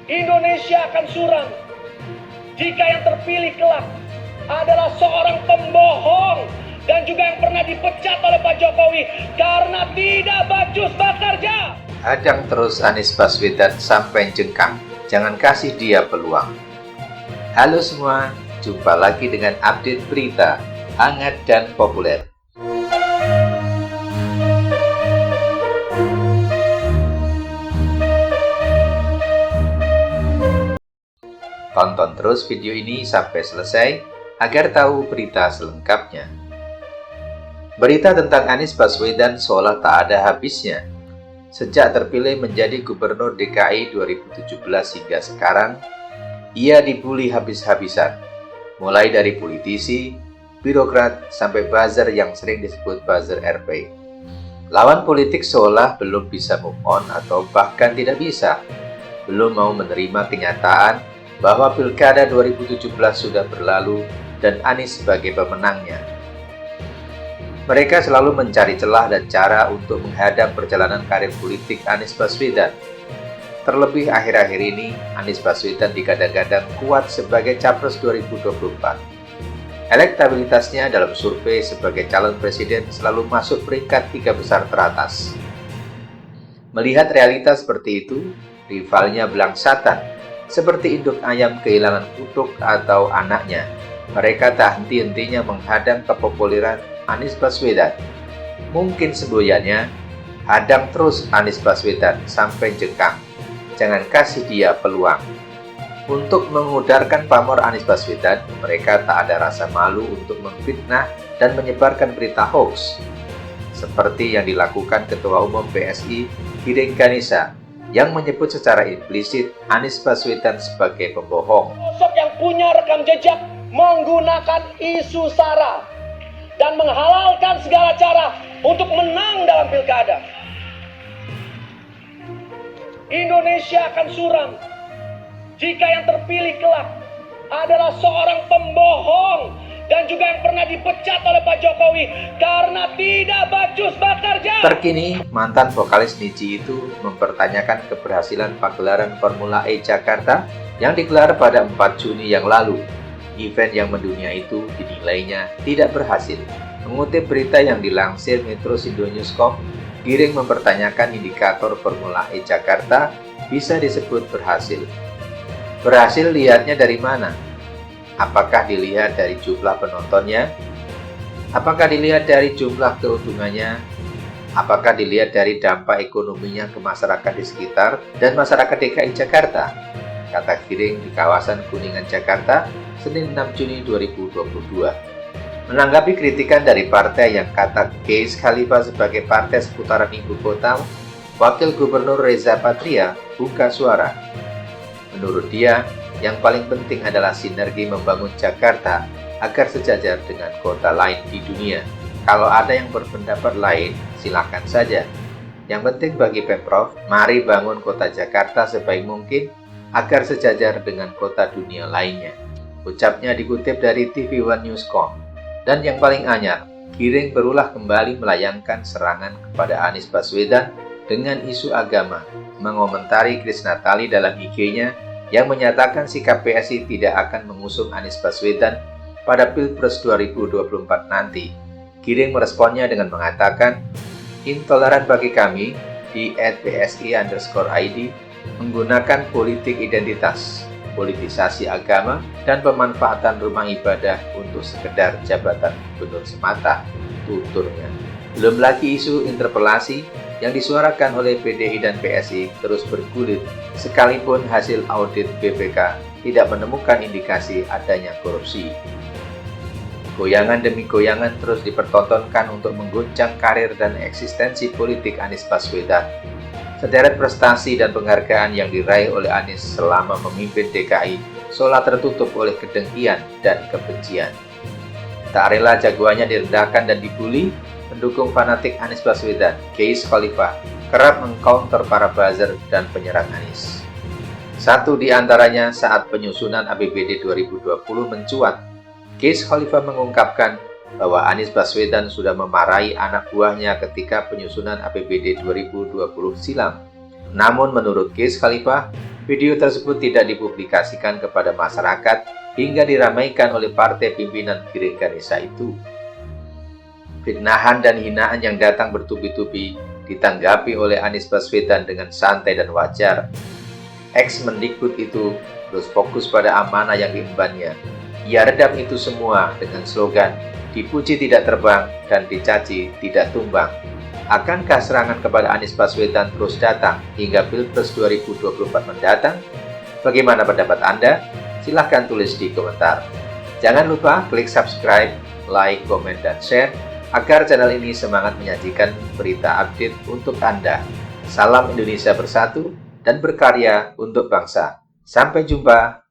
Indonesia akan suram jika yang terpilih kelak adalah seorang pembohong dan juga yang pernah dipecat oleh Pak Jokowi karena tidak becus bekerja. Hadang terus Anies Baswedan sampai jengkang, jangan kasih dia peluang. Halo semua, jumpa lagi dengan update berita hangat dan populer. Tonton terus video ini sampai selesai agar tahu berita selengkapnya. Berita tentang Anies Baswedan seolah tak ada habisnya. Sejak terpilih menjadi Gubernur DKI 2017 hingga sekarang, ia dibully habis-habisan. Mulai dari politisi, birokrat, sampai buzzer yang sering disebut buzzer RP. Lawan politik seolah belum bisa move on atau bahkan tidak bisa. Belum mau menerima kenyataan bahwa Pilkada 2017 sudah berlalu dan Anies sebagai pemenangnya. Mereka selalu mencari celah dan cara untuk menghadang perjalanan karir politik Anies Baswedan. Terlebih akhir-akhir ini, Anies Baswedan digadang-gadang kuat sebagai Capres 2024. Elektabilitasnya dalam survei sebagai calon presiden selalu masuk peringkat 3 besar teratas. Melihat realitas seperti itu, rivalnya belangsatan, seperti induk ayam kehilangan kutuk atau anaknya. Mereka tak henti-hentinya menghadang kepopuleran Anies Baswedan. Mungkin semboyannya, hadang terus Anies Baswedan sampai jengkang. Jangan kasih dia peluang. Untuk mengudarkan pamor Anies Baswedan, mereka tak ada rasa malu untuk memfitnah dan menyebarkan berita hoax. Seperti yang dilakukan Ketua Umum PSI, Giring Ganesa, yang menyebut secara implisit Anies Baswedan sebagai pembohong. Sosok yang punya rekam jejak menggunakan isu SARA dan menghalalkan segala cara untuk menang dalam pilkada. Indonesia akan suram jika yang terpilih kelak adalah seorang pembohong dan juga yang pernah dipecat oleh Pak Jokowi karena tidak becus bekerja. Terkini, mantan vokalis Nidji itu mempertanyakan keberhasilan pagelaran Formula E Jakarta yang digelar pada 4 Juni yang lalu. Event yang mendunia itu dinilainya tidak berhasil. Mengutip berita yang dilansir Metro Indonewscom, Giring mempertanyakan indikator Formula E Jakarta bisa disebut berhasil. Berhasil lihatnya dari mana? Apakah dilihat dari jumlah penontonnya? Apakah dilihat dari jumlah keuntungannya? Apakah dilihat dari dampak ekonominya ke masyarakat di sekitar dan masyarakat DKI Jakarta? Kata Giring di kawasan Kuningan, Jakarta, Senin 6 Juni 2022. Menanggapi kritikan dari partai yang kata Keis Khalifa sebagai partai seputaran ibu kota, Wakil Gubernur Reza Patria buka suara. Menurut dia, yang paling penting adalah sinergi membangun Jakarta agar sejajar dengan kota lain di dunia. Kalau ada yang berpendapat lain, silakan saja. Yang penting bagi Pemprov, mari bangun kota Jakarta sebaik mungkin agar sejajar dengan kota dunia lainnya. Ucapnya dikutip dari TV One Newscom. Dan yang paling anyar, Giring berulah kembali melayangkan serangan kepada Anies Baswedan dengan isu agama, mengomentari Kris Natali dalam IG-nya yang menyatakan sikap PSI tidak akan mengusung Anies Baswedan pada Pilpres 2024 nanti. Giring meresponnya dengan mengatakan, intoleran bagi kami di @psi_id menggunakan politik identitas, politisasi agama, dan pemanfaatan rumah ibadah untuk sekedar jabatan gubernur semata, tuturnya. Belum lagi isu interpelasi yang disuarakan oleh PDI dan PSI terus bergulir, sekalipun hasil audit BPK tidak menemukan indikasi adanya korupsi. Goyangan demi goyangan terus dipertontonkan untuk mengguncang karir dan eksistensi politik Anies Baswedan. Sederet prestasi dan penghargaan yang diraih oleh Anies selama memimpin DKI seolah tertutup oleh kedengkian dan kebencian. Tak rela jagoannya direndahkan dan dibully, pendukung fanatik Anies Baswedan, Keis Khalifa, kerap mengcounter para buzzer dan penyerang Anies. Satu di antaranya saat penyusunan APBD 2020 mencuat, Keis Khalifa mengungkapkan bahwa Anies Baswedan sudah memarahi anak buahnya ketika penyusunan APBD 2020 silam. Namun menurut Keis Khalifa, Video tersebut tidak dipublikasikan kepada masyarakat hingga diramaikan oleh partai pimpinan Giring Ganesa itu. Fitnahan dan hinaan yang datang bertubi-tubi ditanggapi oleh Anies Baswedan dengan santai dan wajar. Ex-Mendikbud itu terus fokus pada amanah yang diembannya. Ia redam itu semua dengan slogan, dipuji tidak terbang dan dicaci tidak tumbang. Akankah serangan kepada Anies Baswedan terus datang hingga Pilpres 2024 mendatang? Bagaimana pendapat Anda? Silahkan tulis di komentar. Jangan lupa klik subscribe, like, komen, dan share agar channel ini semangat menyajikan berita update untuk Anda. Salam Indonesia bersatu dan berkarya untuk bangsa. Sampai jumpa.